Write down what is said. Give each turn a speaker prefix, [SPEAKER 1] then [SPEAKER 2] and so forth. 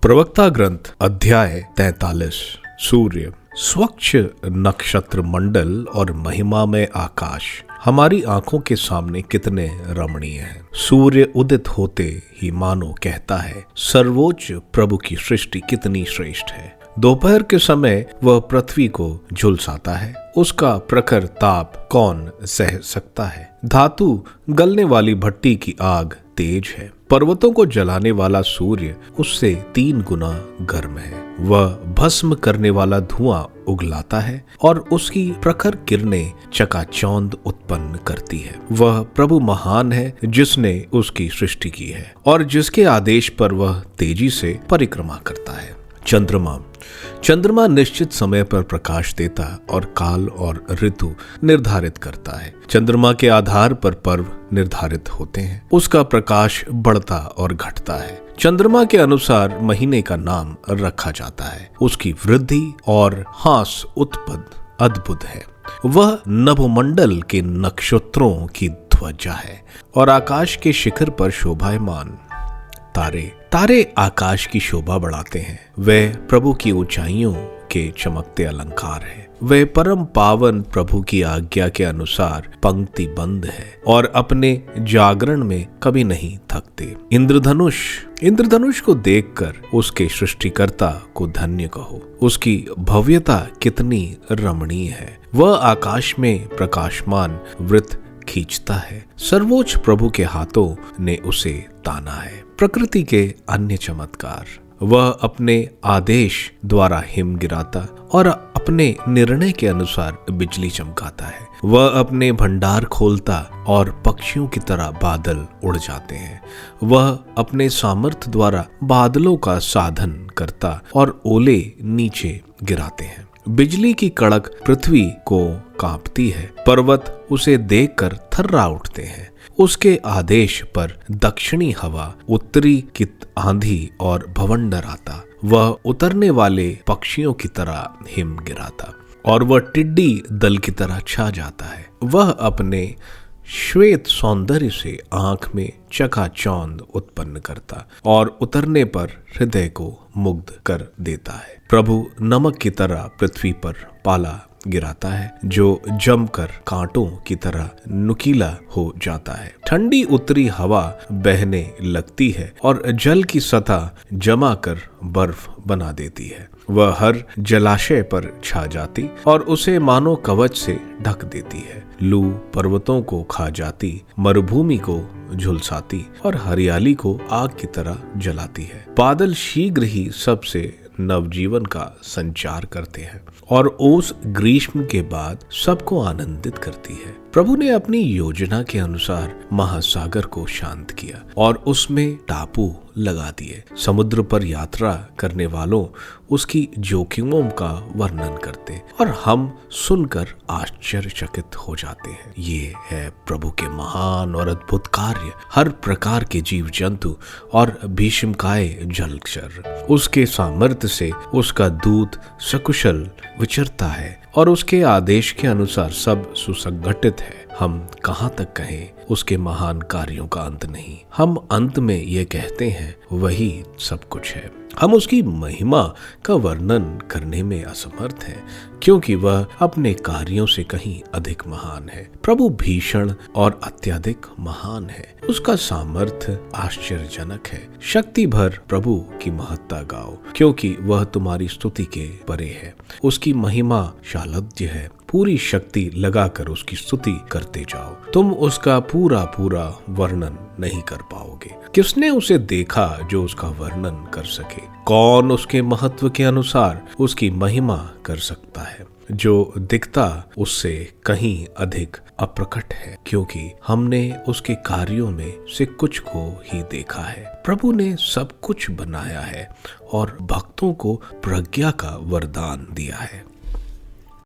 [SPEAKER 1] प्रवक्ता ग्रंथ अध्याय 43। सूर्य, स्वच्छ नक्षत्र मंडल और महिमा में आकाश हमारी आंखों के सामने कितने रमणीय हैं। सूर्य उदित होते ही मानो कहता है, सर्वोच्च प्रभु की सृष्टि कितनी श्रेष्ठ है। दोपहर के समय वह पृथ्वी को झुलसाता है, उसका प्रखर ताप कौन सह सकता है। धातु गलने वाली भट्टी की आग तेज है, पर्वतों को जलाने वाला सूर्य उससे 3 गुना गर्म है। वह भस्म करने वाला धुआं उगलाता है और उसकी प्रखर किरणें चकाचौंध उत्पन्न करती है। वह प्रभु महान है जिसने उसकी सृष्टि की है और जिसके आदेश पर वह तेजी से परिक्रमा करता है। चंद्रमा निश्चित समय पर प्रकाश देता और काल और ऋतु निर्धारित करता है। चंद्रमा के आधार पर पर्व निर्धारित होते हैं, उसका प्रकाश बढ़ता और घटता है। चंद्रमा के अनुसार महीने का नाम रखा जाता है। उसकी वृद्धि और हास उत्पन्न अद्भुत है। वह नभमंडल के नक्षत्रों की ध्वजा है और आकाश के शिखर पर शोभायमान तारे आकाश की शोभा बढ़ाते हैं। वे प्रभु की ऊंचाइयों के चमकते अलंकार है। वे परम पावन प्रभु की आज्ञा के अनुसार पंक्तिबद्ध है और अपने जागरण में कभी नहीं थकते। इंद्रधनुष को देखकर उसके सृष्टिकर्ता को धन्य कहो। उसकी भव्यता कितनी रमणीय है। वह आकाश में प्रकाशमान वृत्त खींचता है। सर्वोच्च प्रभु के हाथों ने उसे ताना है। प्रकृति के अन्य चमत्कार, वह अपने आदेश द्वारा हिम गिराता और अपने निर्णय के अनुसार बिजली चमकाता है। वह अपने भंडार खोलता और पक्षियों की तरह बादल उड़ जाते हैं। वह अपने सामर्थ्य द्वारा बादलों का साधन करता और ओले नीचे गिराते हैं। बिजली की कड़क पृथ्वी को कांपती है, पर्वत उसे देखकर थर्रा उठते हैं। उसके आदेश पर दक्षिणी हवा, उत्तरी की आंधी और भवंडर आता। वह उतरने वाले पक्षियों की तरह हिम गिराता और वह टिड्डी दल की तरह छा जाता है। वह अपने श्वेत सौंदर्य से आंख में चकाचौंध उत्पन्न करता और उतरने पर हृदय को मुग्ध कर देता है। प्रभु नमक की तरह पृथ्वी पर पाला गिराता है, जो जमकर कांटों की तरह नुकीला हो जाता है। ठंडी उत्तरी हवा बहने लगती है और जल की सतह जमा कर बर्फ बना देती है। वह हर जलाशय पर छा जाती और उसे मानो कवच से ढक देती है। लू पर्वतों को खा जाती, मरुभूमि को झुलसाती और हरियाली को आग की तरह जलाती है। बादल शीघ्र ही सबसे नवजीवन का संचार करते हैं और ओस ग्रीष्म के बाद सबको आनंदित करती है। प्रभु ने अपनी योजना के अनुसार महासागर को शांत किया और उसमें टापू लगा दिए। समुद्र पर यात्रा करने वालों उसकी जोखिमों का वर्णन करते और हम सुनकर आश्चर्यचकित हो जाते हैं। ये है प्रभु के महान और अद्भुत कार्य। हर प्रकार के जीव जंतु और भीषमकाय जलचर उसके सामर्थ्य से उसका दूत सकुशल विचरता है और उसके आदेश के अनुसार सब सुसंगठित है। हम कहाँ तक कहें, उसके महान कार्यों का अंत नहीं। हम अंत में ये कहते हैं, वही सब कुछ है। हम उसकी महिमा का वर्णन करने में असमर्थ हैं, क्योंकि वह अपने कार्यों से कहीं अधिक महान है। प्रभु भीषण और अत्यधिक महान है। उसका सामर्थ्य आश्चर्यजनक है। शक्ति भर प्रभु की महत्ता गाओ, क्योंकि वह तुम्हारी स्तुति के परे है। उसकी महिमा शालज्य है। पूरी शक्ति लगाकर उसकी स्तुति करते जाओ। तुम उसका पूरा वर्णन नहीं कर पाओगे। किसने उसे देखा जो उसका वर्णन कर सके? कौन उसके महत्व के अनुसार उसकी महिमा कर सकता है? जो दिखता उससे कहीं अधिक अप्रकट है, क्योंकि हमने उसके कार्यों में से कुछ को ही देखा है। प्रभु ने सब कुछ बनाया है और भक्तों को प्रज्ञा का वरदान दिया है।